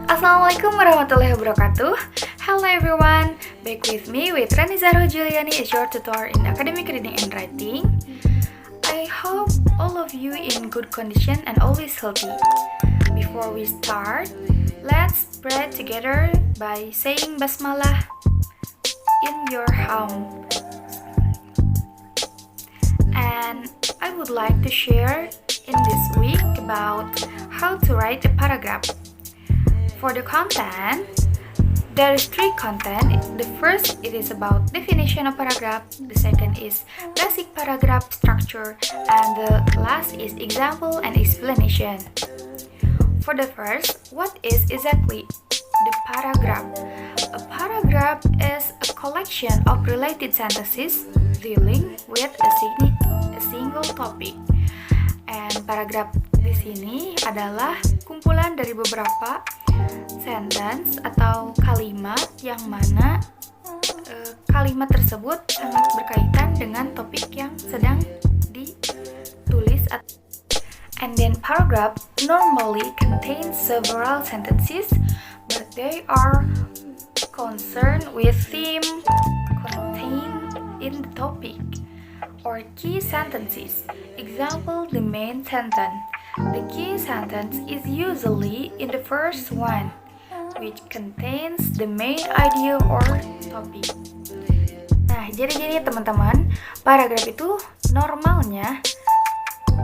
Assalamualaikum warahmatullahi wabarakatuh. Hello everyone, back with me with Rani Zahra Juliani as your tutor in academic reading and writing. I hope all of you in good condition and always healthy. Before we start, let's pray together by saying basmalah in your home. And I would like to share in this week about how to write a paragraph. For the content, there is 3 content. The first, it is about definition of paragraph. The second is basic paragraph structure. And the last is example and explanation. For the first, what is exactly the paragraph? A paragraph is a collection of related sentences dealing with a single topic. And paragraph di sini adalah kumpulan dari beberapa sentence atau kalimat yang mana kalimat tersebut sangat berkaitan dengan topik yang sedang ditulis. And then paragraph normally contains several sentences, but they are concerned with theme contained in the topic or key sentences. Example, the main sentence. The key sentence is usually in the first one, which contains the main idea or topic. Nah, jadi gini teman-teman, paragraf itu normalnya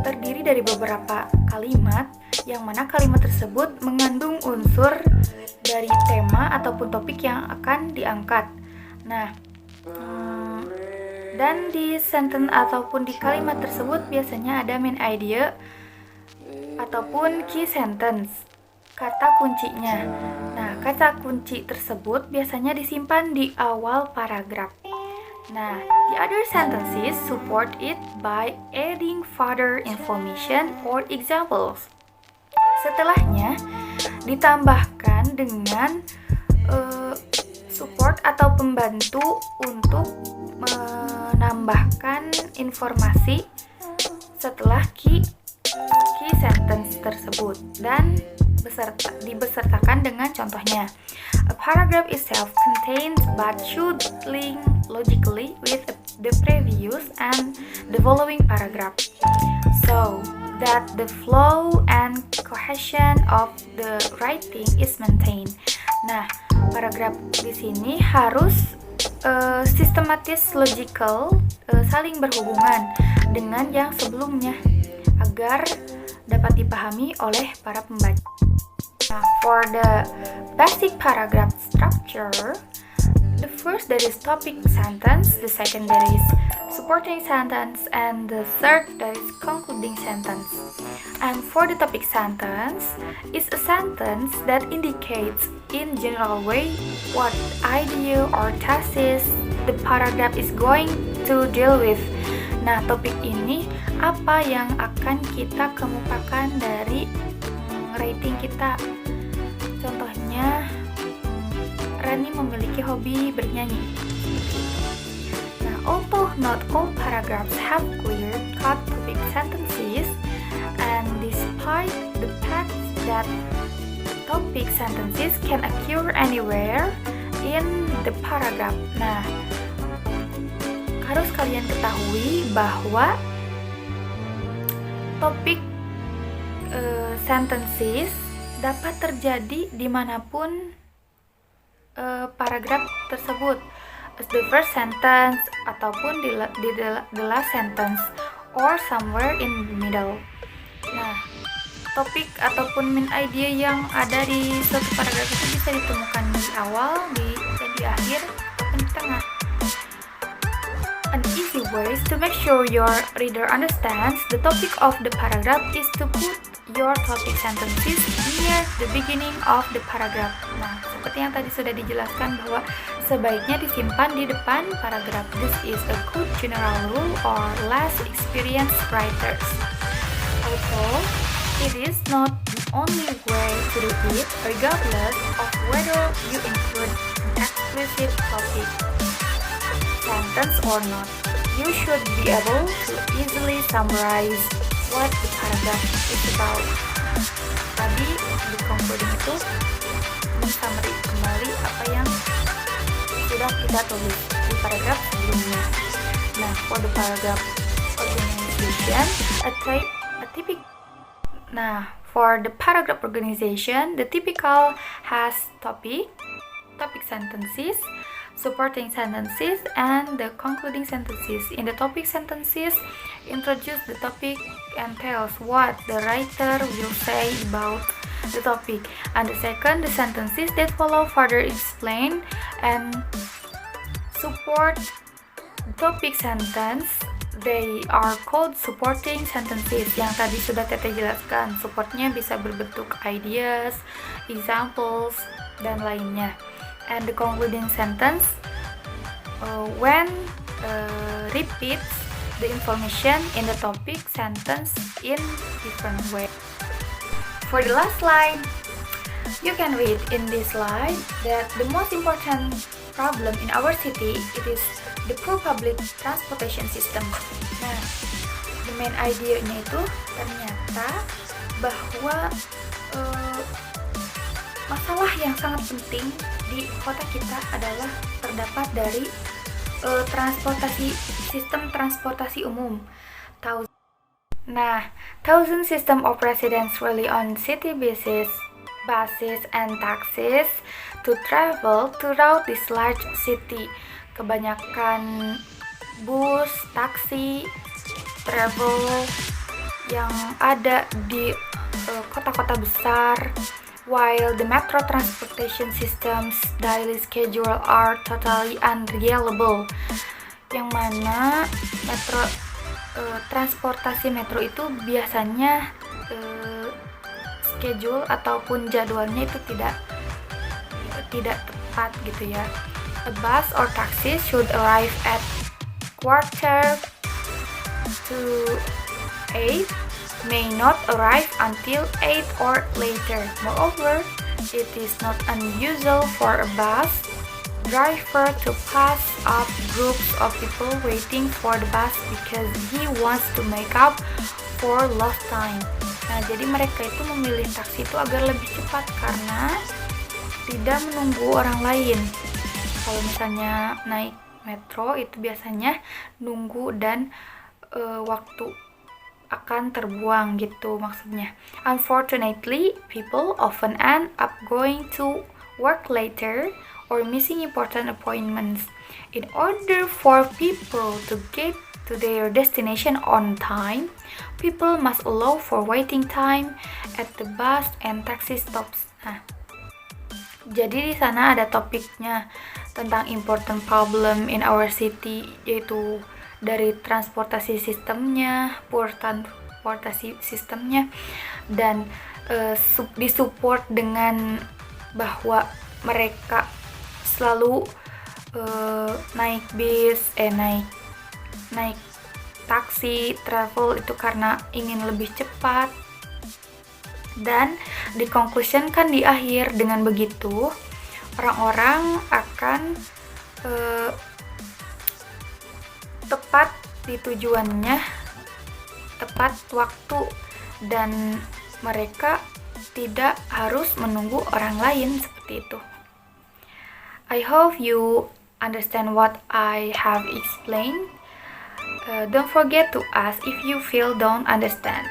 terdiri dari beberapa kalimat, yang mana kalimat tersebut mengandung unsur dari tema ataupun topik yang akan diangkat. Nah, dan di sentence ataupun di kalimat tersebut biasanya ada main idea ataupun key sentence, kata kuncinya. Nah, kata kunci tersebut biasanya disimpan di awal paragraf. Nah, the other sentences support it by adding further information or examples. Setelahnya ditambahkan dengan support atau pembantu untuk menambahkan informasi setelah key sentence tersebut dan dibesertakan dengan contohnya. A paragraph itself contains but should link logically with the previous and the following paragraph, so that the flow and cohesion of the writing is maintained. Nah, paragraf di sini harus sistematis, logical, saling berhubungan dengan yang sebelumnya agar dapat dipahami oleh para pembaca. Nah, for the basic paragraph structure, the first that is topic sentence, the second that is supporting sentence, and the third that is concluding sentence. And for the topic sentence, is a sentence that indicates in general way what idea or thesis the paragraph is going to deal with. Nah, topik ini apa yang akan kita kemukakan dari writing kita. Contohnya, Rani memiliki hobi bernyanyi. Nah, although not all paragraphs have clear-cut topic sentences, and despite the fact that topic sentences can occur anywhere in the paragraph. Nah, harus kalian ketahui bahwa topik sentences dapat terjadi dimanapun paragraf tersebut, as the first sentence ataupun the last sentence or somewhere in the middle. Nah, topik ataupun main idea yang ada di suatu paragraf itu bisa ditemukan di awal, di akhir, ataupun di tengah. An easy way to make sure your reader understands the topic of the paragraph is to put your topic sentences near the beginning of the paragraph. Nah, seperti yang tadi sudah dijelaskan bahwa sebaiknya disimpan di depan paragraf. This is a good general rule or less experienced writers. Also, it is not the only way to do it, regardless of whether you include an explicit topic sentence or not. You should be able to easily summarize what the paragraph is about. Tadi di concluding itu kita tulis di paragraf sebelumnya. Nah, for the paragraph organization, for the paragraph organization, the typical has topic sentences, supporting sentences, and the concluding sentences. In the topic sentences, introduce the topic and tells what the writer will say about the topic. And the second, the sentences that follow further explain and support the topic sentence. They are called supporting sentences. Yang tadi sudah Teteh jelaskan, supportnya bisa berbentuk ideas, examples, dan lainnya. And the concluding sentence when repeats the information in the topic sentence in different way. For the last slide, you can read in this slide that the most important problem in our city it is the poor public transportation system. Nah, the main idea-nya itu ternyata bahwa masalah yang sangat penting di kota kita adalah terdapat dari sistem transportasi umum. Thousand system of residents rely on city buses and taxis to travel throughout this large city. Kebanyakan bus, taksi, travel yang ada di kota-kota besar, while the metro transportation system's daily schedule are totally unreliable. Yang mana transportasi metro itu biasanya schedule ataupun jadwalnya itu tidak tepat gitu ya. A bus or taxi should arrive at 7:45, may not arrive until 8 or later. Moreover, it is not unusual for a bus driver to pass up groups of people waiting for the bus because he wants to make up for lost time. Nah, jadi mereka itu memilih taksi itu agar lebih cepat karena tidak menunggu orang lain. Kalau misalnya naik metro itu biasanya nunggu dan waktu akan terbuang gitu maksudnya. Unfortunately, people often end up going to work later or missing important appointments. In order for people to get to their destination on time, people must allow for waiting time at the bus and taxi stops. Nah, jadi di sana ada topiknya tentang important problem in our city, yaitu dari transportasi sistemnya, poor transportasi sistemnya, dan disupport dengan bahwa mereka selalu naik bis, naik taksi, travel itu karena ingin lebih cepat. Dan dikonklusionkan di akhir dengan begitu, orang-orang akan tepat di tujuannya, tepat waktu, dan mereka tidak harus menunggu orang lain seperti itu. I hope you understand what I have explained. Don't forget to ask if you feel don't understand.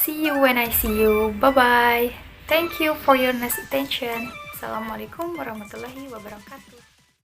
See you when I see you. Bye-bye. Thank you for your nice attention. Assalamualaikum warahmatullahi wabarakatuh.